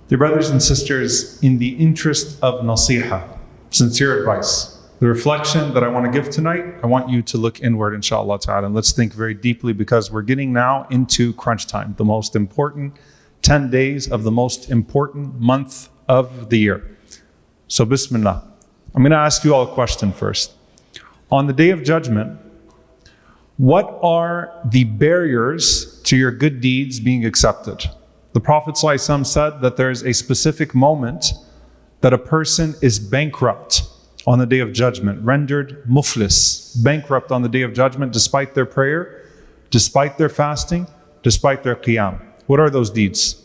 Dear brothers and sisters, in the interest of nasiha, sincere advice, the reflection that I want to give tonight, I want you to look inward, inshallah ta'ala, and let's think very deeply, because we're getting now into crunch time, the most important 10 days of the most important month of the year. So bismillah. I'm going to ask you all a question first. On the day of judgment, what are the barriers to your good deeds being accepted? The Prophet ﷺ said that there is a specific moment that a person is bankrupt on the day of judgment, rendered muflis, bankrupt on the day of judgment despite their prayer, despite their fasting, despite their qiyam. What are those deeds?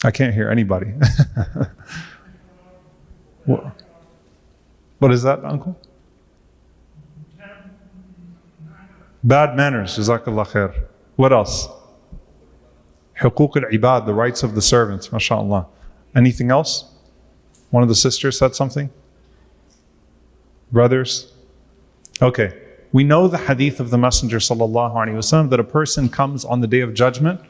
I can't hear anybody. What is that, uncle? Bad manners, jazakallah khair. What else? Huquq al-ibad, the rights of the servants, mashallah. Anything else? One of the sisters said something? Brothers? Okay. We know the hadith of the Messenger sallallahu alaihi wasallam that a person comes on the day of judgment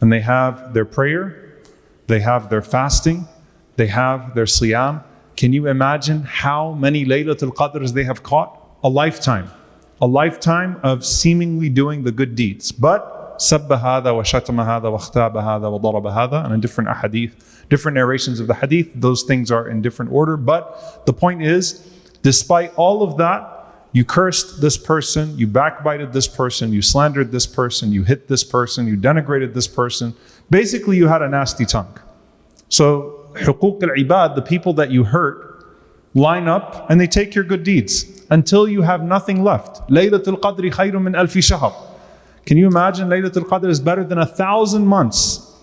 and they have their prayer, they have their fasting, they have their siyam. Can you imagine how many Laylatul Qadrs they have caught? A lifetime of seemingly doing the good deeds. But sabba hadha wa shatama hadha wa akhtaba hadha wa daraba hadha, and in different ahadith, different narrations of the hadith, those things are in different order. But the point is, despite all of that, you cursed this person, you backbited this person, you slandered this person, you hit this person, you denigrated this person. Basically, you had a nasty tongue. So, huquq al-ibad, the people that you hurt, line up and they take your good deeds until you have nothing left. Laylatul Qadr khayrun min alfi shahr. Can you imagine Laylatul Qadr is better than 1,000 months?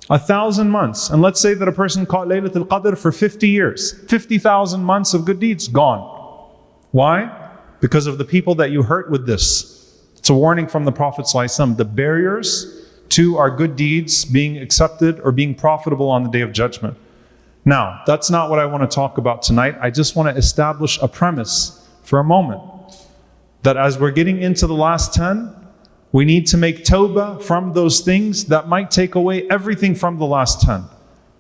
1,000 months. And let's say that a person caught Laylatul Qadr for 50 years. 50,000 months of good deeds gone. Why? Because of the people that you hurt with this. It's a warning from the Prophet ﷺ. The barriers to our good deeds being accepted or being profitable on the day of judgment. Now, that's not what I want to talk about tonight. I just want to establish a premise for a moment. That as we're getting into the last 10, we need to make tawbah from those things that might take away everything from the last 10.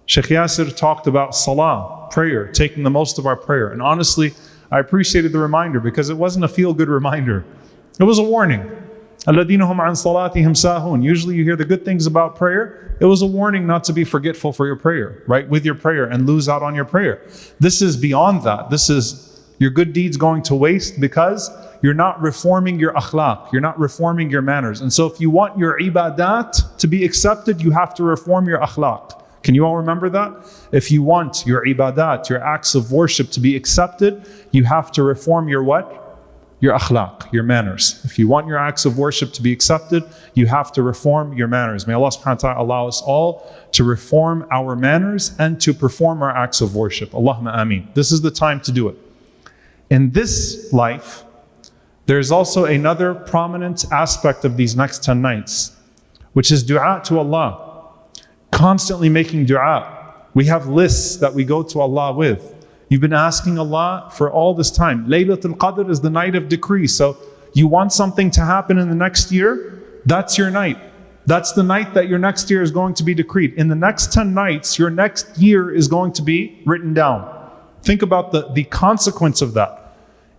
Sheikh Yasir talked about salah, prayer, taking the most of our prayer. And honestly, I appreciated the reminder because it wasn't a feel-good reminder. It was a warning. الَّذِينَ هُمْ عَنْ صَلَاتِهِمْ سَاهُونَ. Usually you hear the good things about prayer. It was a warning not to be forgetful for your prayer, right? With your prayer and lose out on your prayer. This is beyond that. This is your good deeds going to waste because you're not reforming your akhlaq. You're not reforming your manners. And so if you want your ibadat to be accepted, you have to reform your akhlaq. Can you all remember that? If you want your ibadat, your acts of worship to be accepted, you have to reform your what? Your akhlaq, your manners. If you want your acts of worship to be accepted, you have to reform your manners. May Allah subhanahu wa ta'ala allow us all to reform our manners and to perform our acts of worship. Allahumma ameen. This is the time to do it. In this life, there's also another prominent aspect of these next 10 nights, which is dua to Allah. Constantly making dua. We have lists that we go to Allah with. You've been asking Allah for all this time. Laylatul Qadr is the night of decree. So you want something to happen in the next year? That's your night. That's the night that your next year is going to be decreed. In the next 10 nights, your next year is going to be written down. Think about the consequence of that.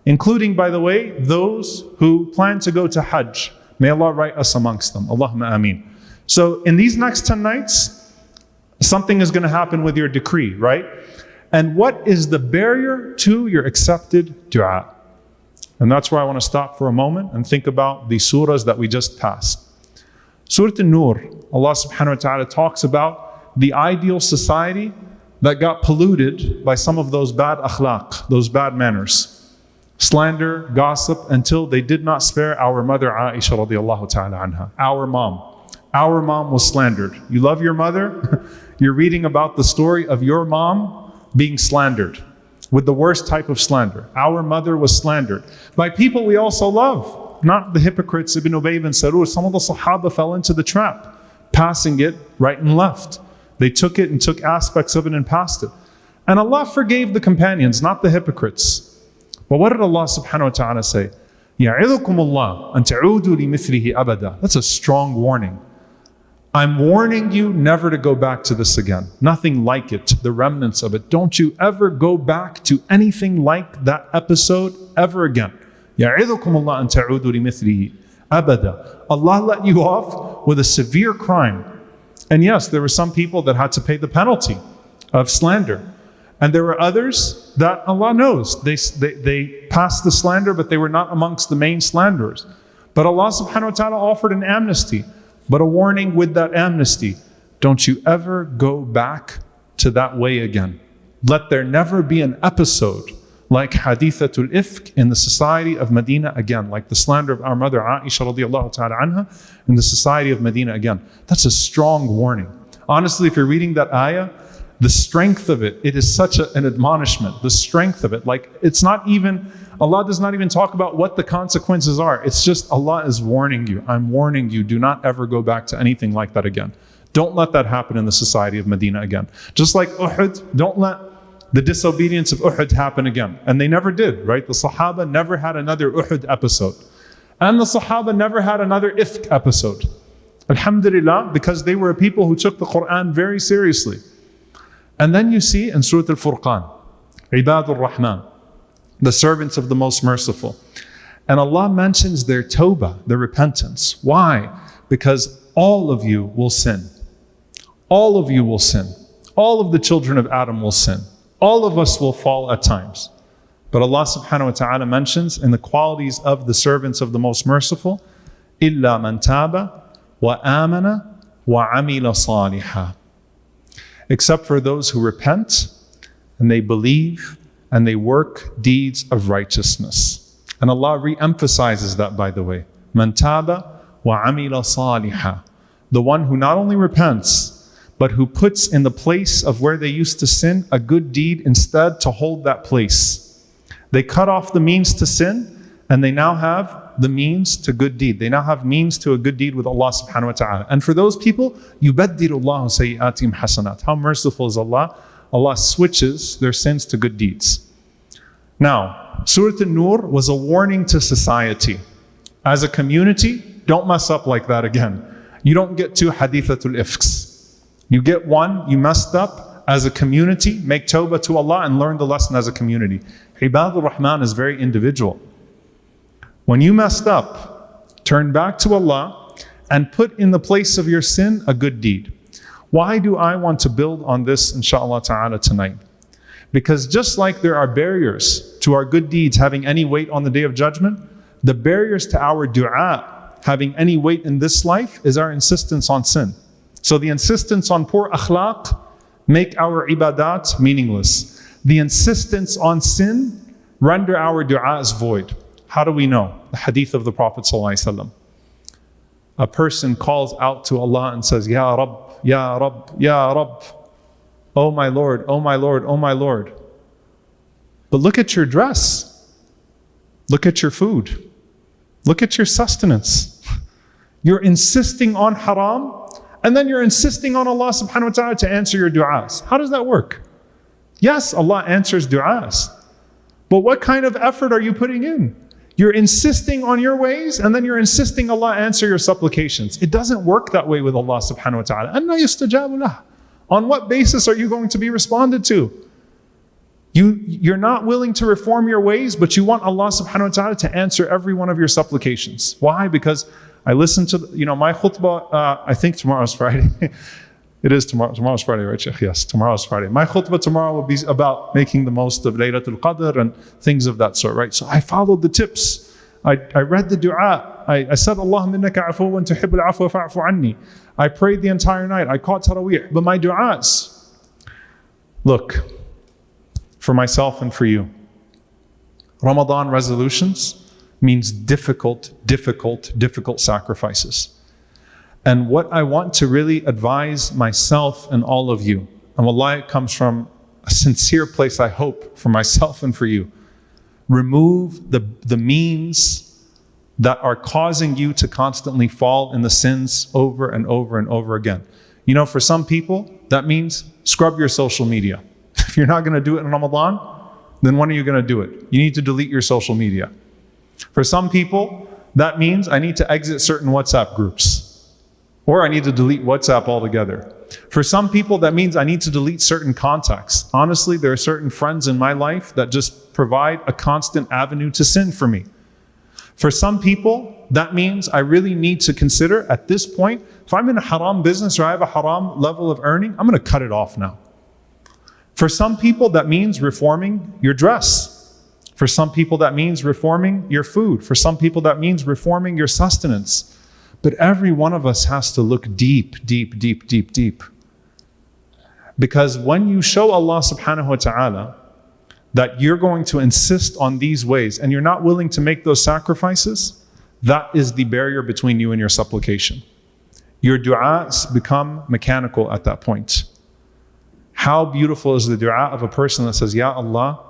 Including, by the way, those who plan to go to Hajj. May Allah write us amongst them. Allahumma ameen. So in these next 10 nights, something is going to happen with your decree, right? And what is the barrier to your accepted dua? And that's where I want to stop for a moment and think about the surahs that we just passed. Surah An-Nur, Allah subhanahu wa ta'ala talks about the ideal society that got polluted by some of those bad akhlaq, those bad manners. Slander, gossip, until they did not spare our mother Aisha radiallahu ta'ala anha. Our mom. Our mom was slandered. You love your mother? You're reading about the story of your mom being slandered with the worst type of slander. Our mother was slandered by people we also love, not the hypocrites, Ibn Ubay ibn Salul. Some of the Sahaba fell into the trap, passing it right and left. They took it and took aspects of it and passed it. And Allah forgave the companions, not the hypocrites. But what did Allah subhanahu wa ta'ala say? يَعِظُكُمُ اللَّهُ أَن تَعُودُوا لِمِثْلِهِ أَبَدًا. That's a strong warning. I'm warning you never to go back to this again. Nothing like it, the remnants of it. Don't you ever go back to anything like that episode ever again. يَعِظُكُمُ اللَّهُ أَن تَعُودُوا لِمِثْلِهِ أَبَدًا. Allah let you off with a severe crime. And yes, there were some people that had to pay the penalty of slander. And there were others that Allah knows. They passed the slander, but they were not amongst the main slanderers. But Allah subhanahu wa ta'ala offered an amnesty. But a warning with that amnesty, don't you ever go back to that way again. Let there never be an episode like Hadithatul Ifk in the society of Medina again, like the slander of our mother Aisha radiallahu ta'ala anha in the society of Medina again. That's a strong warning. Honestly, if you're reading that ayah, the strength of it, it is such an admonishment. The strength of it, like it's not even, Allah does not even talk about what the consequences are. It's just Allah is warning you. I'm warning you, do not ever go back to anything like that again. Don't let that happen in the society of Medina again. Just like Uhud, don't let the disobedience of Uhud happen again. And they never did, right? The Sahaba never had another Uhud episode. And the Sahaba never had another Ifk episode. Alhamdulillah, because they were a people who took the Quran very seriously. And then you see in Surah Al-Furqan, Ibadur Rahman, the servants of the Most Merciful. And Allah mentions their Tawba, their repentance. Why? Because all of you will sin. All of you will sin. All of the children of Adam will sin. All of us will fall at times. But Allah subhanahu wa ta'ala mentions in the qualities of the servants of the Most Merciful, إِلَّا مَنْ تَابَ وَآمَنَ وَعَمِلَ صَالِحًا. Except for those who repent and they believe and they work deeds of righteousness. And Allah re-emphasizes that, by the way. مَنْ تَابَ وَعَمِلَ صَالِحًا. The one who not only repents, but who puts in the place of where they used to sin a good deed instead to hold that place. They cut off the means to sin and they now have the means to good deed. They now have means to a good deed with Allah subhanahu wa ta'ala. And for those people, يُبَدِّلُ اللَّهُ سَيِّئَاتِهِمْ حَسَنَاتٍ. How merciful is Allah? Allah switches their sins to good deeds. Now, Surah An-Nur was a warning to society. As a community, don't mess up like that again. You don't get two Hadithatul Ifks. You get one, you messed up. As a community, make tawbah to Allah and learn the lesson as a community. Ibadur Rahman is very individual. When you messed up, turn back to Allah and put in the place of your sin a good deed. Why do I want to build on this, inshallah ta'ala, tonight? Because just like there are barriers to our good deeds having any weight on the Day of Judgment, the barriers to our dua having any weight in this life is our insistence on sin. So the insistence on poor akhlaq make our ibadat meaningless. The insistence on sin render our du'as void. How do we know? The hadith of the Prophet ﷺ. A person calls out to Allah and says, Ya Rabb, Ya Rabb, Ya Rabb. Oh my Lord, oh my Lord, oh my Lord. But look at your dress. Look at your food. Look at your sustenance. You're insisting on haram, and then you're insisting on Allah subhanahu wa ta'ala to answer your du'as. How does that work? Yes, Allah answers du'as. But what kind of effort are you putting in? You're insisting on your ways, and then you're insisting Allah answer your supplications. It doesn't work that way with Allah subhanahu wa ta'ala. أَنَّا يُسْتَجَابُ لَهُ. On what basis are you going to be responded to? You're not willing to reform your ways, but you want Allah subhanahu wa ta'ala to answer every one of your supplications. Why? Because I listened to, my khutbah, I think tomorrow's Friday. It is tomorrow. Tomorrow's Friday, right, Sheikh? Yes, tomorrow's Friday. My khutbah tomorrow will be about making the most of Laylatul Qadr and things of that sort, right? So I followed the tips. I read the dua. I said, Allahumma innaka afuwan tuhibbul afwa fa'fu anni. I prayed the entire night. I caught Taraweeh. But my du'as, look, for myself and for you, Ramadan resolutions means difficult sacrifices. And what I want to really advise myself and all of you, and wallahi it comes from a sincere place, I hope, for myself and for you, remove the means that are causing you to constantly fall in the sins over and over and over again. For some people, that means scrub your social media. If you're not going to do it in Ramadan, then when are you going to do it? You need to delete your social media. For some people, that means I need to exit certain WhatsApp groups. Or I need to delete WhatsApp altogether. For some people, that means I need to delete certain contacts. Honestly, there are certain friends in my life that just provide a constant avenue to sin for me. For some people, that means I really need to consider at this point, if I'm in a haram business or I have a haram level of earning, I'm going to cut it off now. For some people, that means reforming your dress. For some people, that means reforming your food. For some people, that means reforming your sustenance. But every one of us has to look deep, deep, deep, deep, deep. Because when you show Allah subhanahu wa ta'ala that you're going to insist on these ways and you're not willing to make those sacrifices, that is the barrier between you and your supplication. Your du'as become mechanical at that point. How beautiful is the du'a of a person that says, Ya Allah,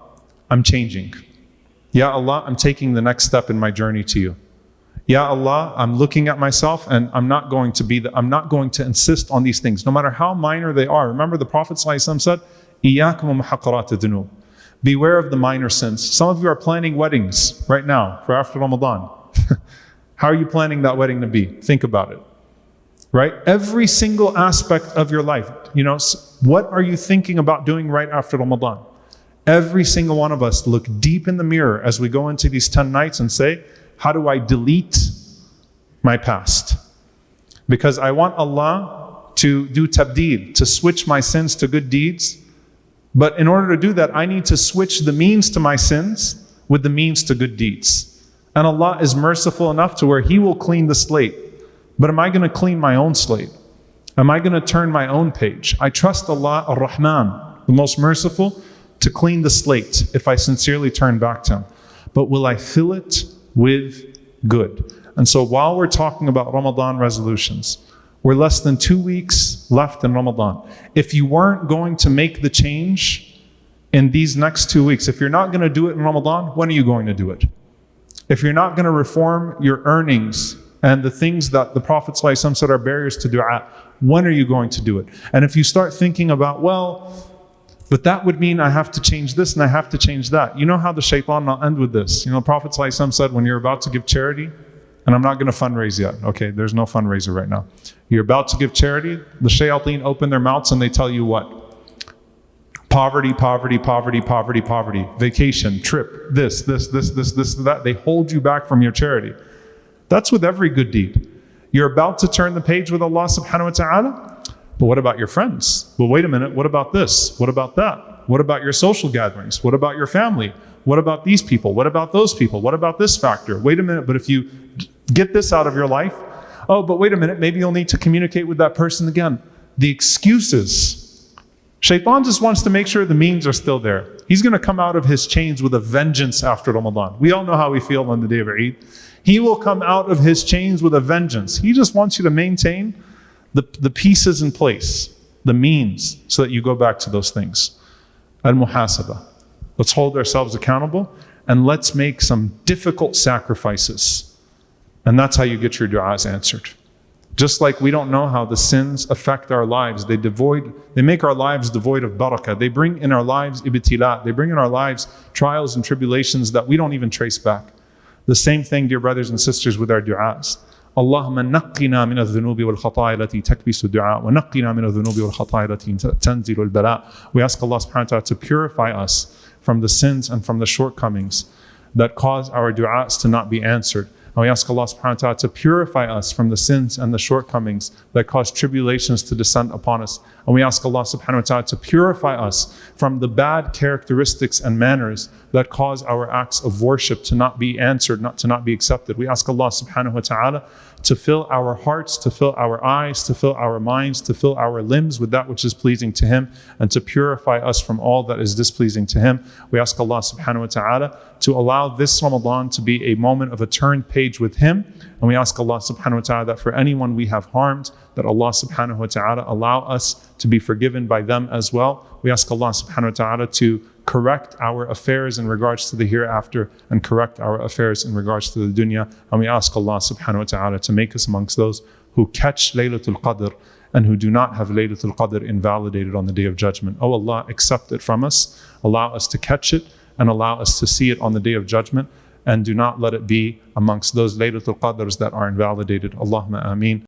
I'm changing. Ya Allah, I'm taking the next step in my journey to you. Ya Allah, I'm looking at myself and I'm not going to insist on these things, no matter how minor they are. Remember the Prophet ﷺ said, Iyyakum wa muhaqqarat ad-dunub. Beware of the minor sins. Some of you are planning weddings right now for after Ramadan. How are you planning that wedding to be? Think about it. Right? Every single aspect of your life. What are you thinking about doing right after Ramadan? Every single one of us look deep in the mirror as we go into these 10 nights and say, how do I delete my past? Because I want Allah to do tabdeel, to switch my sins to good deeds. But in order to do that, I need to switch the means to my sins with the means to good deeds. And Allah is merciful enough to where He will clean the slate. But am I going to clean my own slate? Am I going to turn my own page? I trust Allah ar-Rahman, the most merciful, to clean the slate if I sincerely turn back to Him. But will I fill it with good? And so while we're talking about Ramadan resolutions, we're less than 2 weeks left in Ramadan. If you weren't going to make the change in these next 2 weeks, if you're not going to do it in Ramadan, when are you going to do it? If you're not going to reform your earnings and the things that the Prophet ﷺ said are barriers to dua, when are you going to do it? And if you start thinking about, but that would mean I have to change this and I have to change that. You know how the shaitan, I'll end with this. The Prophet ﷺ said, when you're about to give charity, and I'm not going to fundraise yet. Okay, there's no fundraiser right now. You're about to give charity, the shayateen open their mouths and they tell you what? Poverty, poverty, poverty, poverty, poverty. Vacation, trip, this, that. They hold you back from your charity. That's with every good deed. You're about to turn the page with Allah subhanahu wa ta'ala, but what about your friends? Well, wait a minute, what about this? What about that? What about your social gatherings? What about your family? What about these people? What about those people? What about this factor? Wait a minute, but if you get this out of your life, but wait a minute, maybe you'll need to communicate with that person again. The excuses. Shaitan just wants to make sure the means are still there. He's going to come out of his chains with a vengeance after Ramadan. We all know how we feel on the day of Eid. He will come out of his chains with a vengeance. He just wants you to maintain the pieces in place, the means, so that you go back to those things. Al-muhasabah. Let's hold ourselves accountable and let's make some difficult sacrifices. And that's how you get your du'as answered. Just like we don't know how the sins affect our lives. They make our lives devoid of barakah. They bring in our lives ibtila. They bring in our lives trials and tribulations that we don't even trace back. The same thing, dear brothers and sisters, with our du'as. Allahumma naqqina min al-dhunubi wal-khata'i allati takbisu du'a wa naqqina min al-dhunubi wal-khata'i allati tanzilu al-bala. We ask Allah subhanahu wa ta'ala to purify us from the sins and from the shortcomings that cause our du'as to not be answered. And we ask Allah subhanahu wa ta'ala to purify us from the sins and the shortcomings that cause tribulations to descend upon us. And we ask Allah subhanahu wa ta'ala to purify us from the bad characteristics and manners that cause our acts of worship to not be answered, to not be accepted. We ask Allah subhanahu wa ta'ala to fill our hearts, to fill our eyes, to fill our minds, to fill our limbs with that which is pleasing to Him, and to purify us from all that is displeasing to Him. We ask Allah subhanahu wa ta'ala to allow this Ramadan to be a moment of a turned page with Him. And we ask Allah subhanahu wa ta'ala that for anyone we have harmed, that Allah subhanahu wa ta'ala allow us to be forgiven by them as well. We ask Allah subhanahu wa ta'ala to correct our affairs in regards to the hereafter and correct our affairs in regards to the dunya. And we ask Allah subhanahu wa ta'ala to make us amongst those who catch Laylatul Qadr and who do not have Laylatul Qadr invalidated on the Day of Judgment. Oh Allah, accept it from us. Allow us to catch it and allow us to see it on the Day of Judgment. And do not let it be amongst those Laylatul Qadrs that are invalidated. Allahumma ameen.